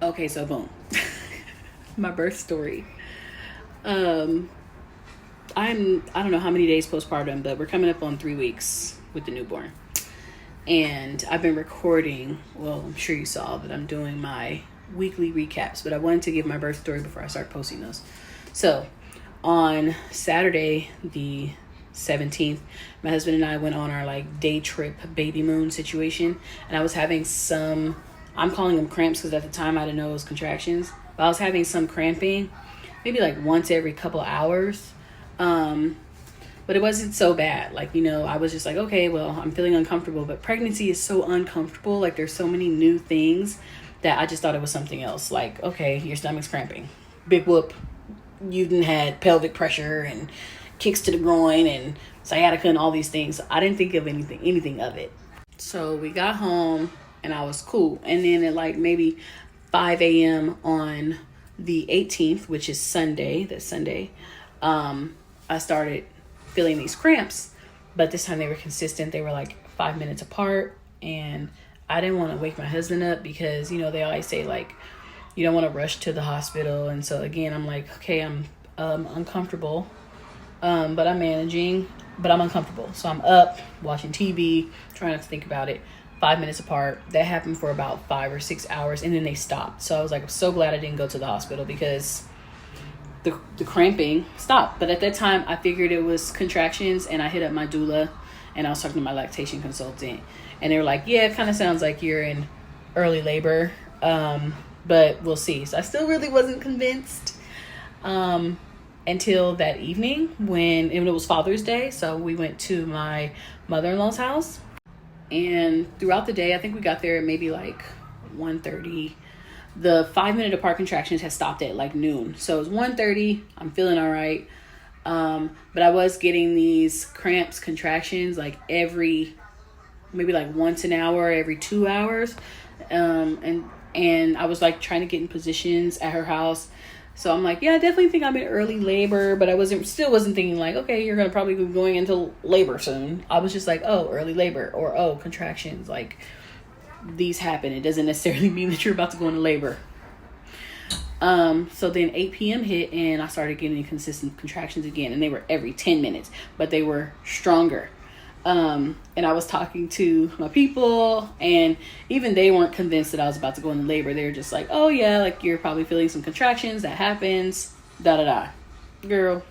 Okay, so boom. My birth story. Um, I don't know how many days postpartum, but we're coming up on 3 weeks with the newborn. And I've been recording, well, I'm sure you saw that I'm doing my weekly recaps, but I wanted to give my birth story before I start posting those. So on Saturday, the 17th, my husband and I went on our like day trip baby moon situation, and I was having some, I'm calling them cramps because at the time I didn't know it was contractions, but I was having some cramping, maybe like once every couple hours. But it wasn't so bad. Like, I was just like, okay, well, I'm feeling uncomfortable, but pregnancy is so uncomfortable. Like, there's so many new things that I just thought it was something else. Like, okay, your stomach's cramping, big whoop, you done had pelvic pressure and kicks to the groin and sciatica and all these things. I didn't think of anything of it. So we got home and I was cool. And then at like maybe 5 a.m. on the 18th, which is Sunday, I started feeling these cramps, but this time they were consistent. They were like 5 minutes apart, and I didn't want to wake my husband up because, they always say like, you don't want to rush to the hospital. And so again, I'm like, okay, I'm uncomfortable, but I'm managing, but I'm uncomfortable. So I'm up watching TV, trying not to think about it. 5 minutes apart. That happened for about 5 or 6 hours, and then they stopped. So I was like, I'm so glad I didn't go to the hospital because the cramping stopped. But at that time, I figured it was contractions, and I hit up my doula, and I was talking to my lactation consultant, and they were like, yeah, it kind of sounds like you're in early labor, but we'll see. So I still really wasn't convinced until that evening when it was Father's Day. So we went to my mother-in-law's house, and throughout the day, I think we got there at maybe like 1:30. The 5 minute apart contractions had stopped at like noon. So it was 1:30. I'm feeling all right. But I was getting these cramps, contractions, like maybe like once an hour, every 2 hours. And I was like trying to get in positions at her house. So I'm like, yeah, I definitely think I'm in early labor, but I still wasn't thinking like, okay, you're going to probably be going into labor soon. I was just like, oh, early labor, or, oh, contractions, like, these happen. It doesn't necessarily mean that you're about to go into labor. So then 8 p.m. hit, and I started getting consistent contractions again, and they were every 10 minutes, but they were stronger. And I was talking to my people, and even they weren't convinced that I was about to go into labor. They were just like, oh yeah, like you're probably feeling some contractions, that happens, girl.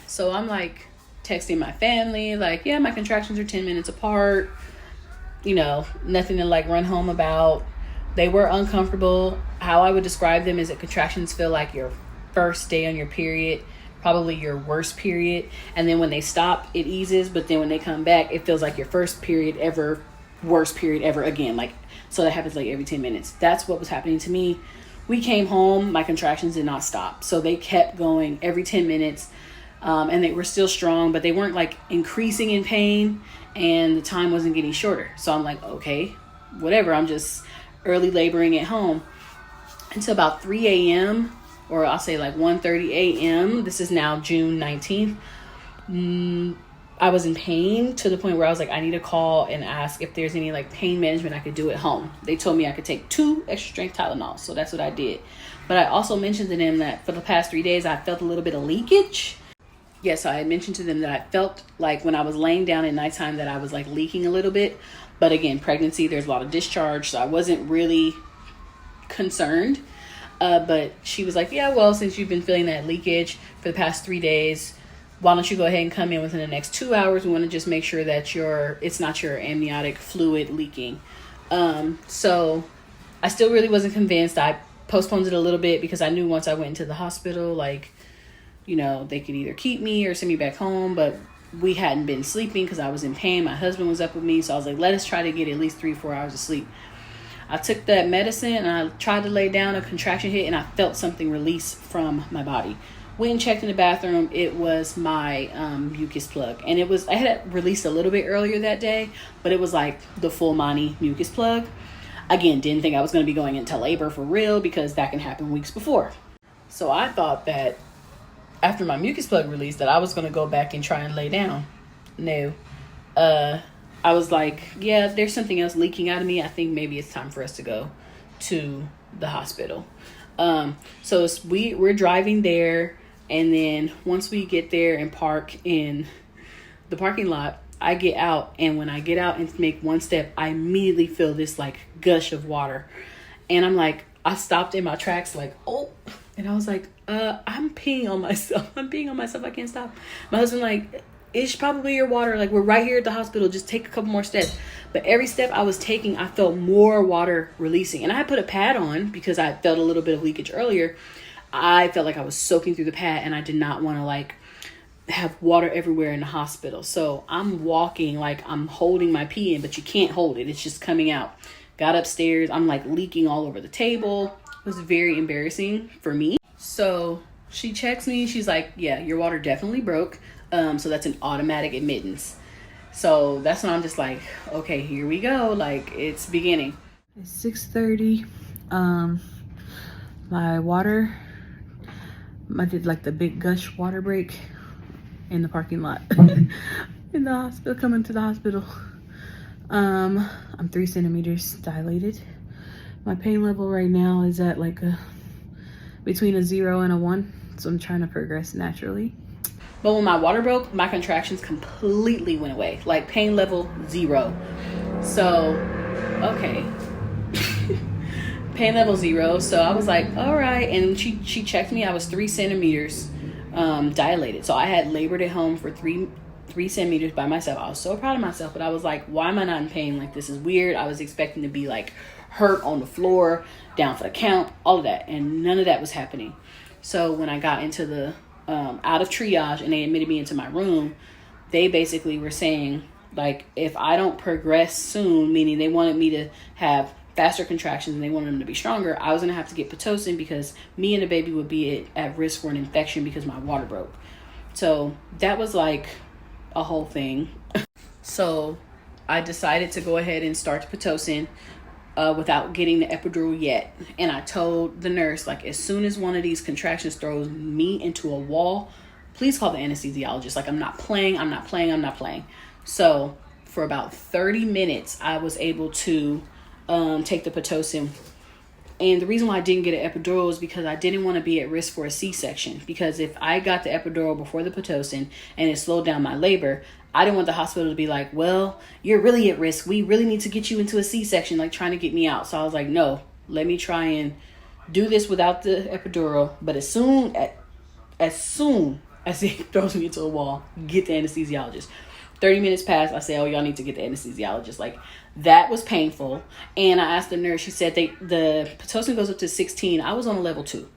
So I'm like texting my family, like, yeah, my contractions are 10 minutes apart. Nothing to like run home about. They were uncomfortable. How I would describe them is that contractions feel like your first day on your period, probably your worst period. And then when they stop, it eases. But then when they come back, it feels like your first period ever, worst period ever again. Like, so that happens like every 10 minutes. That's what was happening to me. We came home, my contractions did not stop. So they kept going every 10 minutes. And they were still strong, but they weren't like increasing in pain, and the time wasn't getting shorter. So I'm like, okay, whatever. I'm just early laboring at home until about 3 a.m. or I'll say like 1:30 a.m. This is now June 19th. I was in pain to the point where I was like, I need to call and ask if there's any like pain management I could do at home. They told me I could take 2 extra strength Tylenol. So that's what I did. But I also mentioned to them that for the past 3 days, I felt a little bit of leakage. Yes, I had mentioned to them that I felt like when I was laying down at nighttime that I was like leaking a little bit. But again, pregnancy, there's a lot of discharge, so I wasn't really concerned. But she was like, yeah, well, since you've been feeling that leakage for the past 3 days, why don't you go ahead and come in within the next 2 hours? We want to just make sure that it's not your amniotic fluid leaking. So I still really wasn't convinced. I postponed it a little bit because I knew once I went into the hospital, like, they could either keep me or send me back home, but we hadn't been sleeping because I was in pain. My husband was up with me, so I was like, let us try to get at least 3-4 hours of sleep. I took that medicine and I tried to lay down, a contraction hit, and I felt something release from my body. Went and checked in the bathroom. It was my mucus plug, and I had it released a little bit earlier that day, but it was like the full Monty mucus plug. Again, didn't think I was going to be going into labor for real because that can happen weeks before. So I thought that after my mucus plug released that I was going to go back and try and lay down. No. I was like, yeah, there's something else leaking out of me. I think maybe it's time for us to go to the hospital. So we're driving there, and then once we get there and park in the parking lot, I get out, and when I get out and make one step, I immediately feel this like gush of water, and I'm like, I stopped in my tracks like, oh, and I was like, I'm peeing on myself. I can't stop. My husband like, it's probably your water. Like, we're right here at the hospital. Just take a couple more steps. But every step I was taking, I felt more water releasing. And I put a pad on because I felt a little bit of leakage earlier. I felt like I was soaking through the pad, and I did not want to like have water everywhere in the hospital. So I'm walking like I'm holding my pee in, but you can't hold it. It's just coming out. Got upstairs. I'm like leaking all over the table. It was very embarrassing for me. So she checks me. She's like, yeah, your water definitely broke. So that's an automatic admittance. So that's when I'm just like, okay, here we go. Like, it's beginning. It's 6:30. My water, I did like the big gush water break in the parking lot in the hospital, coming to the hospital. I'm 3 centimeters dilated. My pain level right now is at like between a 0 and a 1. So I'm trying to progress naturally. But when my water broke, my contractions completely went away. Like pain level 0. So, okay. Pain level 0. So I was like, all right. And she checked me. I was 3 centimeters dilated. So I had labored at home for 3 centimeters by myself. I was so proud of myself, but I was like, why am I not in pain? Like, this is weird. I was expecting to be like hurt on the floor, down for the count, all of that. And none of that was happening. So when I got into the out of triage and they admitted me into my room, they basically were saying, like, if I don't progress soon, meaning they wanted me to have faster contractions and they wanted them to be stronger, I was going to have to get Pitocin because me and the baby would be at risk for an infection because my water broke. So that was like a whole thing. So I decided to go ahead and start Pitocin without getting the epidural yet. And I told the nurse, like, as soon as one of these contractions throws me into a wall, please call the anesthesiologist. Like, I'm not playing. So for about 30 minutes, I was able to take the Pitocin. And the reason why I didn't get an epidural is because I didn't want to be at risk for a C-section. Because if I got the epidural before the Pitocin and it slowed down my labor, I didn't want the hospital to be like, well, you're really at risk. We really need to get you into a C-section, like trying to get me out. So I was like, no, let me try and do this without the epidural. But as soon as it throws me into a wall, get the anesthesiologist. 30 minutes passed. I said, oh, y'all need to get the anesthesiologist. Like, that was painful. And I asked the nurse, she said the Pitocin goes up to 16. I was on a level 2.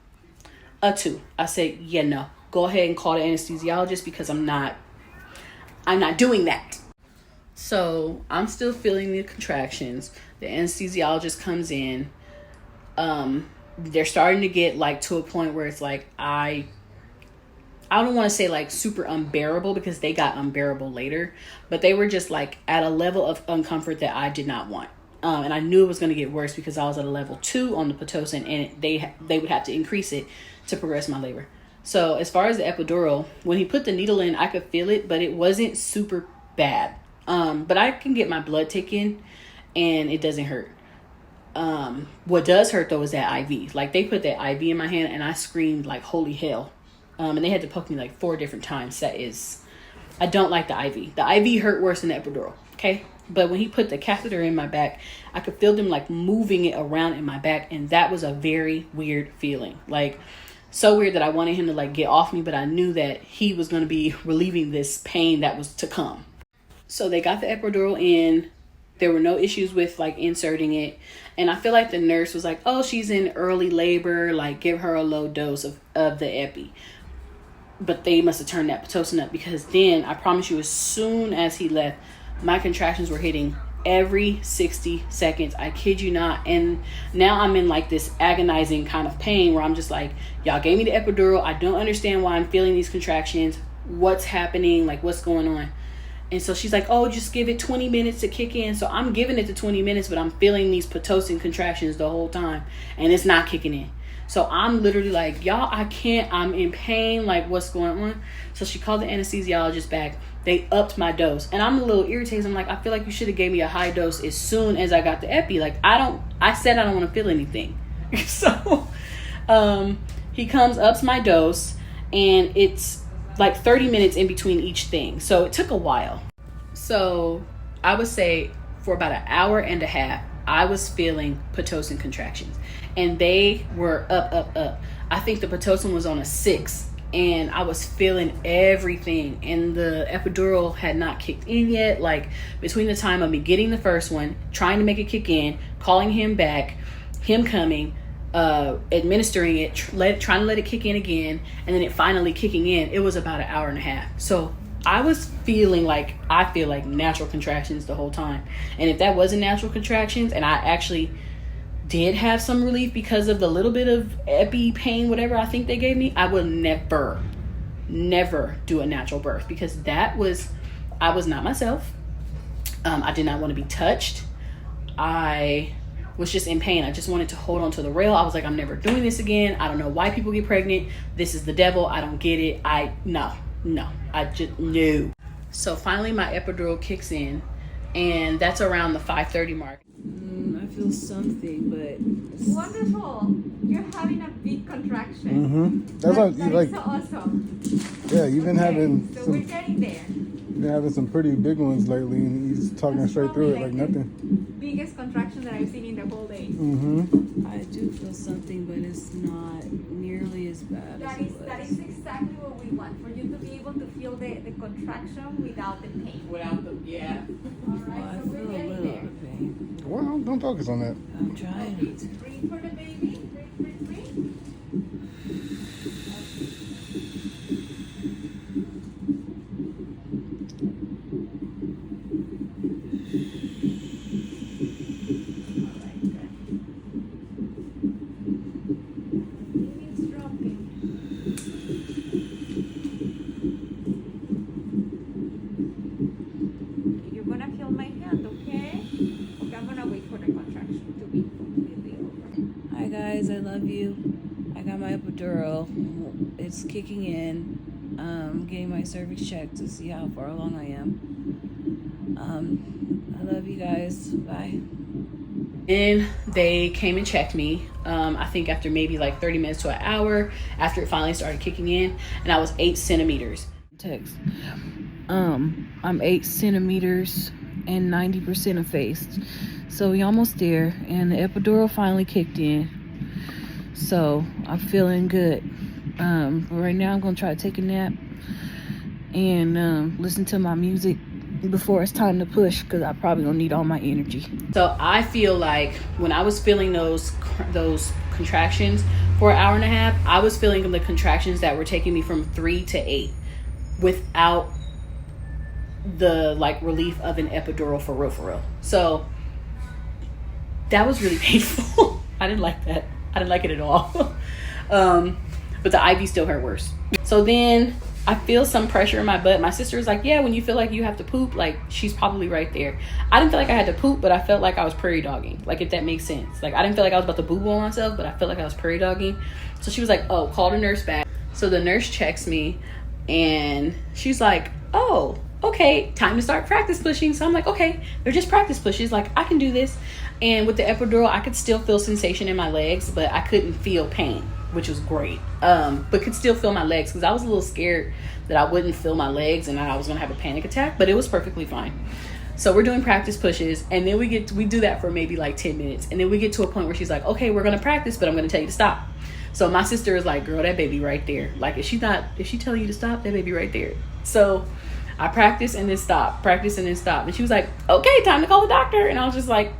A 2. I said, yeah, no. Go ahead and call the anesthesiologist because I'm not doing that. So I'm still feeling the contractions. The anesthesiologist comes in. They're starting to get like to a point where it's like, I don't want to say like super unbearable because they got unbearable later, but they were just like at a level of uncomfort that I did not want. And I knew it was going to get worse because I was at a level 2 on the Pitocin, and they would have to increase it to progress my labor. So as far as the epidural, when he put the needle in, I could feel it, but it wasn't super bad. But I can get my blood taken and it doesn't hurt. What does hurt though is that IV. Like, they put that IV in my hand and I screamed like holy hell. And they had to poke me like 4 different times. I don't like the IV. The IV hurt worse than the epidural. Okay. But when he put the catheter in my back, I could feel them like moving it around in my back. And that was a very weird feeling. Like, so weird that I wanted him to like get off me, but I knew that he was going to be relieving this pain that was to come. So they got the epidural in. There were no issues with like inserting it. And I feel like the nurse was like, oh, she's in early labor. Like, give her a low dose of the epi. But they must have turned that Pitocin up, because then I promise you, as soon as he left, my contractions were hitting every 60 seconds. I kid you not. And now I'm in like this agonizing kind of pain where I'm just like, y'all gave me the epidural. I don't understand why I'm feeling these contractions. What's happening? Like, what's going on? And so she's like, oh, just give it 20 minutes to kick in. So I'm giving it the 20 minutes, but I'm feeling these Pitocin contractions the whole time, and it's not kicking in. So I'm literally like, y'all, I can't, I'm in pain. Like, what's going on? So she called the anesthesiologist back. They upped my dose. And I'm a little irritated. I'm like, I feel like you should have gave me a high dose as soon as I got the epi. Like, I said I don't want to feel anything. So he comes, ups my dose, and it's like 30 minutes in between each thing. So it took a while. So I would say for about an hour and a half, I was feeling Pitocin contractions, and they were up. I think the Pitocin was on a 6, and I was feeling everything, and the epidural had not kicked in yet. Like between the time of me getting the first one, trying to make it kick in, calling him back, him coming, administering it, trying to let it kick in again, and then it finally kicking in, it was about an hour and a half. So I was feeling like, I feel like natural contractions the whole time. And if that wasn't natural contractions, and I actually did have some relief because of the little bit of epi pain, whatever I think they gave me, I would never do a natural birth, because I was not myself. I did not want to be touched. I was just in pain. I just wanted to hold on to the rail. I was like, I'm never doing this again. I don't know why people get pregnant. This is the devil. I don't get it. No, I just knew. So finally my epidural kicks in, and that's around the 5:30 mark. I feel something, but wonderful. You're having a big contraction. That's like so awesome. Yeah, you've been having so we're getting there. You've been having some pretty big ones lately, and he's talking That's straight through it like the nothing. Biggest contraction that I've seen in the whole day. I do feel something, but it's not nearly as bad That is exactly what we want, for you to be able to feel the contraction without the pain. Yeah. Alright, so we're getting there. Pain. Well, don't focus on that. I'm trying. Breathe for the baby. Breathe. Hi guys, I love you. I got my epidural. It's kicking in. Getting my cervix checked to see how far along I am. I love you guys. Bye. And they came and checked me. I think after maybe like 30 minutes to an hour after it finally started kicking in, and I was 8 centimeters. Text. I'm 8 centimeters and 90% effaced. So we almost there, and the epidural finally kicked in. So I'm feeling good. But right now I'm gonna try to take a nap and listen to my music before it's time to push, because I probably don't need all my energy. So I feel like when I was feeling those contractions for an hour and a half, I was feeling the contractions that were taking me from 3 to 8 without the like relief of an epidural for real. So that was really painful. I didn't like that. I didn't like it at all. But the IV still hurt worse. So then I feel some pressure in my butt. My sister was like, yeah, when you feel like you have to poop, like she's probably right there. I didn't feel like I had to poop, but I felt like I was prairie dogging. Like, if that makes sense. Like, I didn't feel like I was about to boo-boo on myself, but I felt like I was prairie dogging. So she was like, oh, call the nurse back. So the nurse checks me, and she's like, oh, okay, time to start practice pushing. So I'm like, okay, they're just practice pushes. Like, I can do this. And with the epidural, I could still feel sensation in my legs, but I couldn't feel pain, which was great. But could still feel my legs, because I was a little scared that I wouldn't feel my legs and I was gonna have a panic attack, but it was perfectly fine. So we're doing practice pushes, and then we do that for maybe like 10 minutes. And then we get to a point where she's like, okay, we're gonna practice, but I'm gonna tell you to stop. So my sister is like, girl, that baby right there. Like, if she telling you to stop, that baby right there. So I practice and then stop, practice and then stop. And she was like, okay, time to call the doctor. And I was just like,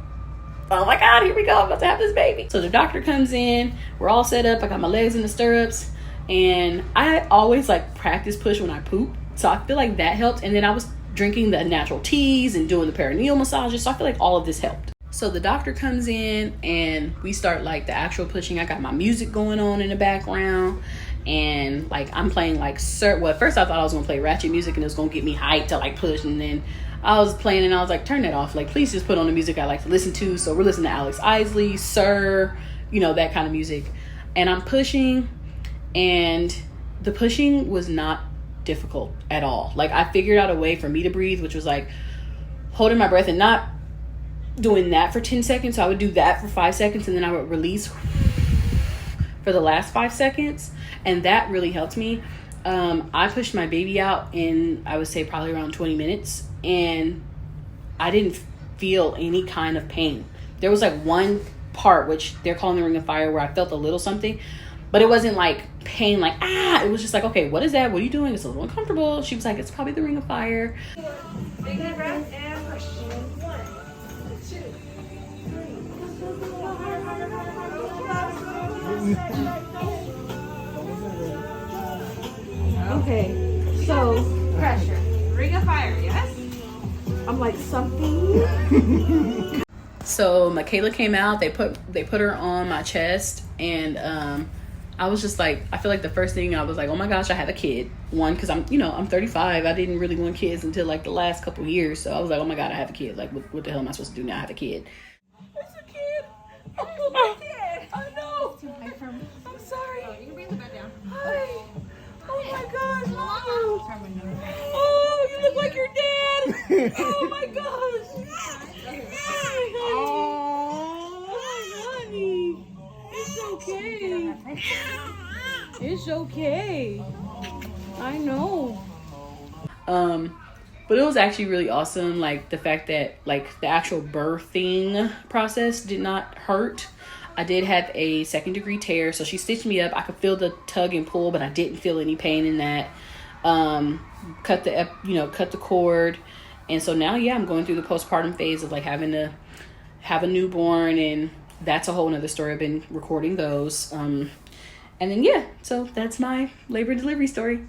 oh my God, here we go. I'm about to have this baby. So the doctor comes in. We're all set up. I got my legs in the stirrups. And I always like practice push when I poop. So I feel like that helped. And then I was drinking the natural teas and doing the perineal massages. So I feel like all of this helped. So the doctor comes in and we start like the actual pushing. I got my music going on in the background. And like I'm playing like well, at first I thought I was gonna play ratchet music and it was gonna get me hyped to like push, and then I was playing and I was like, turn that off, like please just put on the music I like to listen to. So we're listening to Alex Isley, Sir, you know, that kind of music. And I'm pushing, and the pushing was not difficult at all. Like, I figured out a way for me to breathe, which was like holding my breath and not doing that for 10 seconds. So I would do that for 5 seconds, and then I would release for the last 5 seconds, and that really helped me. I pushed my baby out in, I would say, probably around 20 minutes, and I didn't feel any kind of pain. There was like one part, which they're calling the ring of fire, where I felt a little something, but it wasn't like pain, like, it was just like, okay, what is that? What are you doing? It's a little uncomfortable. She was like, it's probably the ring of fire. Big deep breath and push. 1, 2, 3. Okay, so Pressure. Ring of fire, yes? I'm like something. So Michaela came out, they put her on my chest, and I was just like, I feel like the first thing I was like, oh my gosh, I have a kid. One, because I'm 35. I didn't really want kids until like the last couple years. So I was like, oh my God, I have a kid. Like, what the hell am I supposed to do now? I have a kid. It's a kid. Oh, my kid. I know. I'm sorry. Oh, you can bring the bed down. Hi. Oh my gosh. Oh, you look like your dad. Oh my gosh. Oh, honey. It's okay. It's okay. I know. But it was actually really awesome. Like the fact that like the actual birthing process did not hurt. I did have a 2nd-degree tear, so she stitched me up. I could feel the tug and pull, but I didn't feel any pain in that. Cut the cord, and so now, I'm going through the postpartum phase of like having to have a newborn, and that's a whole nother story. I've been recording those, and then so that's my labor and delivery story.